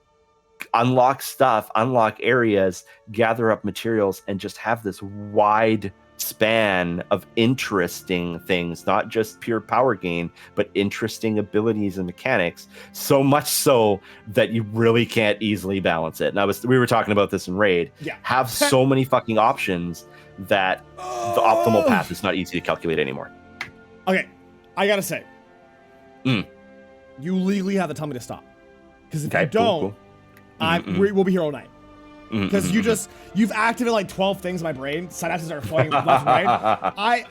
unlock stuff, unlock areas, gather up materials, and just have this wide span of interesting things, not just pure power gain, but interesting abilities and mechanics, so much so that you really can't easily balance it. And we were talking about this in Raid. Have so many fucking options that the optimal path is not easy to calculate anymore. Okay, I gotta say, you legally have to tell me to stop, because if you don't, we'll be here all night. Because you've activated like 12 things in my brain. Synapses are flowing left and right.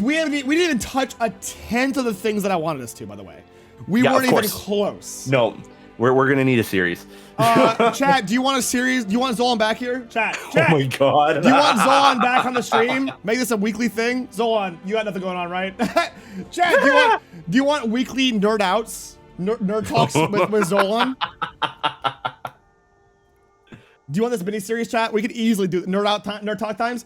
We didn't even touch a tenth of the things that I wanted us to, by the way. We weren't even close. No, we're gonna need a series. Chat, do you want a series? Do you want Zolon back here? Chat. Oh my god. Do you want Zolon back on the stream? Make this a weekly thing. Zolon, you got nothing going on, right? Chat, do you want weekly nerd outs? Nerd talks with Zolon? Do you want this mini series, chat? We could easily do nerd talk times.